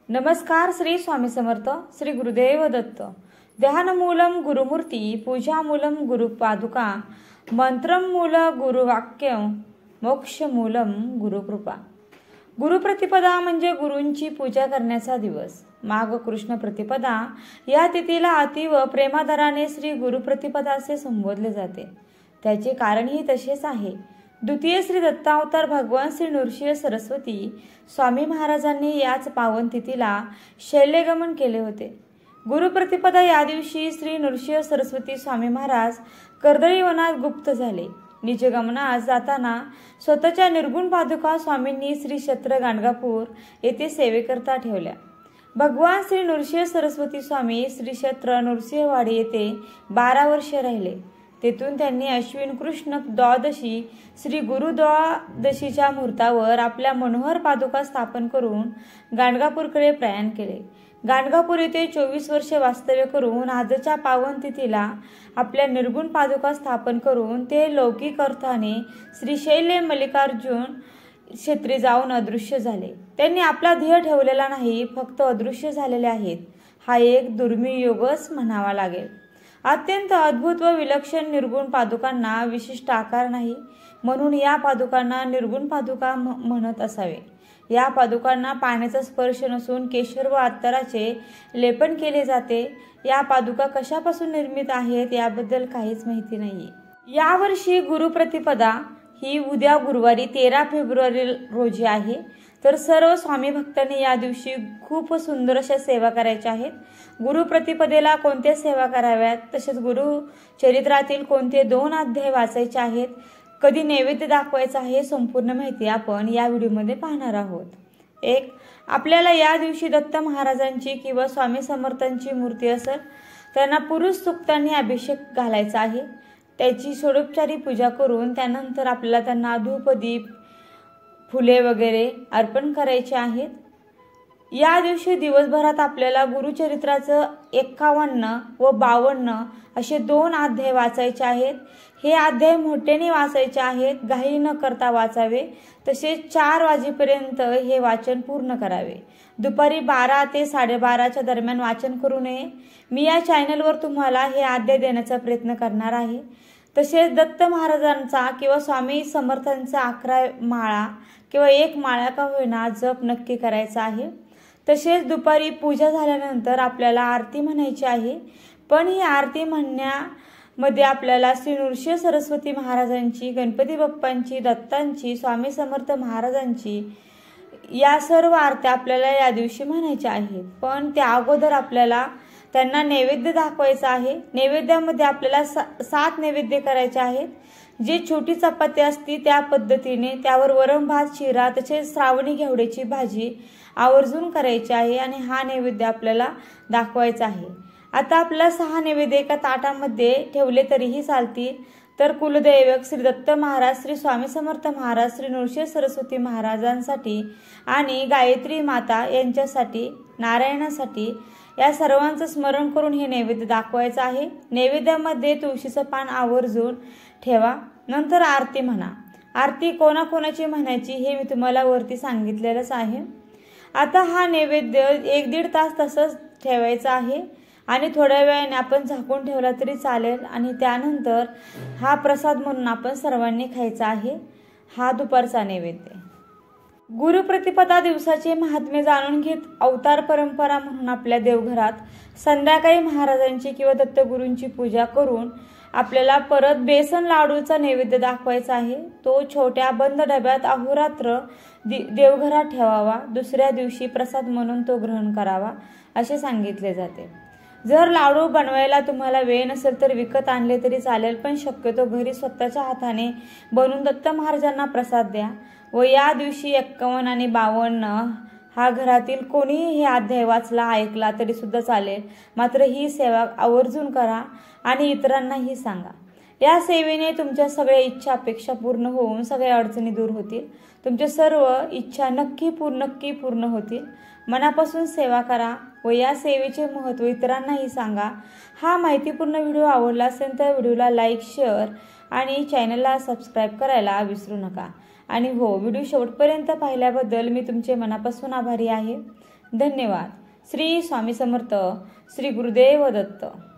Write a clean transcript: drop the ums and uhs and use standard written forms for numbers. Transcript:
नमस्कार. श्री स्वामी समर्थ. श्री गुरुदेव दत्त. ध्यानमूलम गुरुमूर्ती, पूजामूलम गुरुपादुका, मंत्रमूल गुरुवाक्य, मोक्षमूलम गुरुकृपा. गुरुप्रतिपदा म्हणजे गुरूंची पूजा करण्याचा दिवस. माघ कृष्ण प्रतिपदा या तिथीला अतीव प्रेमादराने श्री गुरुप्रतिपदा असे संबोधले जाते. त्याचे कारणही तसेच आहे. द्वितीय श्री दत्तावतार भगवान श्री नृसिंह सरस्वती स्वामी महाराजांनी याच पावन तिथीला शैल्यगमन केले होते. गुरुप्रतिपदा या दिवशी श्री नृसिंह सरस्वती स्वामी महाराज कर्दळी वनात गुप्त झाले. निजगमनात जाताना स्वतःच्या निर्गुण पादुका स्वामींनी श्री क्षेत्र गाणगापूर येथे सेवेकरता ठेवल्या. भगवान श्री नृसिंह सरस्वती स्वामी श्री क्षेत्र नृसिंहवाडी येथे 12 वर्षे राहिले. तेथून त्यांनी अश्विन कृष्ण द्वादशी श्री गुरु द्वादशीच्या मुहूर्तावर आपल्या मनोहर पादुका स्थापन करून गाणगापूरकडे प्रयाण केले. गाणगापूर येथे 24 वर्षे वास्तव्य करून आजच्या पावन तिथीला आपल्या निर्गुण पादुका स्थापन करून ते लौकिक अर्थाने श्रीशैल्य मल्लिकार्जुन क्षेत्री जाऊन अदृश्य झाले. त्यांनी आपला ध्येय ठेवलेला नाही, फक्त अदृश्य झालेले आहेत. हा एक दुर्मिळ योगच म्हणावा लागेल. अत्यंत अद्भुत व विलक्षण निर्गुण पादुकांना विशिष्ट आकार नाही, म्हणून या पादुकांना निर्गुण पादुका म्हणत असावे. या पादुकांना पाण्याचा स्पर्श नसून केशर व अत्तराचे लेपन केले जाते. या पादुका कशापासून निर्मित आहेत याबद्दल काहीच माहिती नाही. यावर्षी गुरुप्रतिपदा ही उद्या गुरुवारी 13 फेब्रुवारी रोजी आहे. तर सर्व स्वामी भक्तांनी या दिवशी खूप सुंदर अशा सेवा करायच्या आहेत. गुरुप्रतिपदेला कोणत्या सेवा कराव्यात, तसेच गुरुचरित्रातील कोणते 2 अध्याय वाचायचे आहेत, कधी नैवेद्य दाखवायचा आहे, संपूर्ण माहिती आपण या व्हिडिओमध्ये पाहणार आहोत. 1. आपल्याला या दिवशी दत्त महाराजांची किंवा स्वामी समर्थांची मूर्ती असेल त्यांना पुरुष सूक्तांनी अभिषेक घालायचा आहे. त्याची षोडोपचारी पूजा करून त्यानंतर आपल्याला त्यांना धूप, दीप, फुले वगैरे अर्पण करायचे आहेत. या दिवशी दिवसभरात आपल्याला गुरुचरित्राचं 51 व 52 असे 2 अध्याय वाचायचे आहेत. हे अध्याय मोठ्याने वाचायचे आहेत, घाई न करता वाचावे. तसेच 4 वाजेपर्यंत हे वाचन पूर्ण करावे. दुपारी 12 ते 12:30च्या दरम्यान वाचन करू नये. मी या चॅनलवर तुम्हाला हे अध्याय देण्याचा प्रयत्न करणार आहे. तसेच दत्त महाराजांचा किंवा स्वामी समर्थांचा 11 माळा किंवा 1 माळा का होईना जप नक्की करायचा आहे. तसेच दुपारी पूजा झाल्यानंतर आपल्याला आरती म्हणायची आहे. पण ही आरती म्हणण्यामध्ये आपल्याला श्री नृसिंह सरस्वती महाराजांची, गणपती बाप्पांची, दत्तांची, स्वामी समर्थ महाराजांची या सर्व आरत्या आपल्याला या दिवशी म्हणायच्या आहेत. पण त्या अगोदर आपल्याला त्यांना नैवेद्य दाखवायचा आहे. नैवेद्यामध्ये आपल्याला 7 नैवेद्य करायचे आहेत. जे छोटी चपाती असती त्या पद्धतीने त्यावर वरण भात, शिरा, तसेच श्रावणी घेवड्याची भाजी आवर्जून करायची आहे आणि हा नैवेद्य आपल्याला दाखवायचा आहे. आता आपल्याला 6 नैवेद्य एका ताटामध्ये ठेवले तरीही चालतील. तर कुलदैवक श्री दत्त महाराज, श्री स्वामी समर्थ महाराज, श्री नृसिंह सरस्वती महाराजांसाठी आणि गायत्री माता यांच्यासाठी, नारायणासाठी या सर्वांचं स्मरण करून हे नैवेद्य दाखवायचं आहे. नैवेद्यामध्ये तुळशीचं पान आवर्जून ठेवा. नंतर आरती म्हणा. आरती कोणाकोणाची म्हणायची हे मी तुम्हाला वरती सांगितलेलंच आहे. आता हा नैवेद्य 1-1.5 तास तसंच ठेवायचा आहे आणि थोड्या वेळाने आपण झाकून ठेवला तरी चालेल. आणि त्यानंतर हा प्रसाद म्हणून आपण सर्वांनी खायचा आहे. हा दुपारचा नैवेद्य. गुरुप्रतिपदा दिवसाचे महात्म्य जाणून घेत अवतार परंपरा म्हणून आपल्या देवघरात संध्याकाळी महाराजांची किंवा दत्तगुरूंची पूजा करून आपल्याला परत बेसन लाडूचा नैवेद्य दाखवायचा आहे. तो छोट्या बंद डब्यात अहोरात्र देवघरात ठेवावा. दुसऱ्या दिवशी प्रसाद म्हणून तो ग्रहण करावा असे सांगितले जाते. जर लाडू बनवायला तुम्हाला वेळ नसेल तर विकत आणले तरी चालेल, पण शक्यतो घरी स्वतःच्या हाताने बनवून दत्त महाराजांना प्रसाद द्या. व या दिवशी 51 आणि 52 हा घरातील कोणीही हे अध्याय वाचला, ऐकला तरी सुद्धा चालेल. मात्र ही सेवा आवर्जून करा आणि इतरांनाही सांगा. या सेवेने तुमच्या सगळ्या इच्छा अपेक्षा पूर्ण होऊन सगळ्या अडचणी दूर होतील. तुमच्या सर्व इच्छा नक्की पूर्ण होतील. मनापासून सेवा करा व या सेवेचे महत्त्व इतरांनाही सांगा. हा माहितीपूर्ण व्हिडिओ आवडला असेल तर व्हिडिओला लाईक, शेअर आणि चॅनलला सबस्क्राईब करायला विसरू नका. आणि हो, व्हिडिओ शेवटपर्यंत पाहिल्याबद्दल मी तुमचे मनापासून आभारी आहे. धन्यवाद. श्री स्वामी समर्थ. श्री गुरुदेव दत्त.